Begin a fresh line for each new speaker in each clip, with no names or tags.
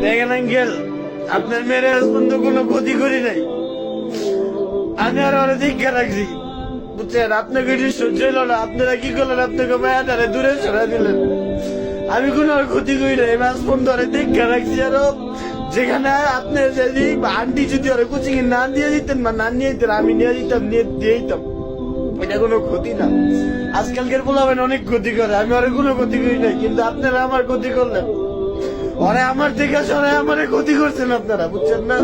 দেখেন আঙ্কেল, আপনার মেয়ের পর্যন্ত কোনো ক্ষতি করি নাই। আমি আর অনেক দীক্ষা রাখছি, বুঝছেন? আপনাকে এটি সহ্য হলো না, আপনারা কি করলেন? আপনাকে মায়াটারে দূরে সরাই দিলেন। আমি কোনো আর ক্ষতি করি নাই, মাছ পর্যন্ত অনেক দীক্ষা রাখছি। আরো যেখানে আপনি যদি আন্টি যদি ওরা কোচিং এ না দিয়ে দিতেন বা না নিয়ে দিতেন, আমি নিয়ে দিতাম, নিয়ে দিয়ে দিতাম। এটা কোনো ক্ষতি না। আজকালকার পোলাবেন অনেক ক্ষতি করে, আমি ওরা কোনো ক্ষতি করি নাই, কিন্তু আপনারা আমার ক্ষতি করলেন। ওরা আমার থেকে সরাই আমার ক্ষতি করছেন আপনারা, বুঝছেন না?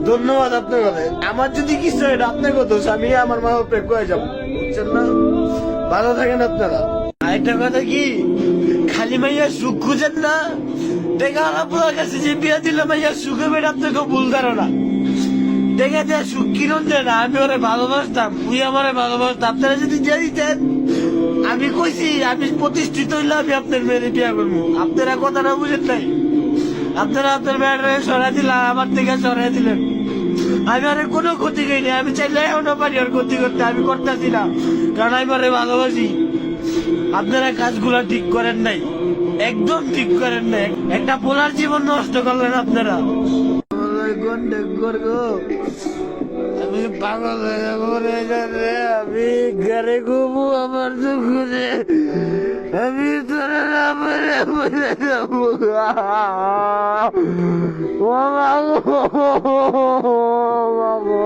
ধন্যবাদ আপনাকে। আমার যদি কিছু হয় এটা আপনাকে দোষ, আমি আমার মা বাপে কয়ে যাবো, বুঝছেন না? ভালো থাকেন আপনারা। আরেকটা কথা কি, খালি মাইয়া সুখ খুঁজেন না, দেখা আপনার কাছে যে বিয়ে দিল মাইয়া সুখ হবে, আপনাকে ভুল ধারণা। দেখে যে সুখ কিরণ দেয় না, আমি ওরে ভালোবাসতাম, তুই আমারে ভালোবাসতাম। আপনারা যদি দিয়ে দিতেন, আমি কইছি আমি প্রতিষ্ঠিত হইলে আমি আপনার মেয়ের বিয়ে করবো। আপনারা কথাটা বুঝেন নাই, আপনারা আপনার মেয়েটারে সরাই দিলেন, আমার থেকে সরাই দিলেন। আমি আর কোনো ক্ষতি করিনি, আমি চাইলে এমন পারি আর ক্ষতি করতে, আমি করতেছি না, কারণ আমি ওরে ভালোবাসি। আপনারা কাজগুলা ঠিক করেন নাই, একদম ঠিক করেন নাই। একটা পোলার জীবন নষ্ট করলেন আপনারা। আমি পাগল হয়ে যাবো রে, আমি ঘরে ঘুমু আমার দুঃখে, আমি তোরা না বলে বলে যাবো। ও বাবু।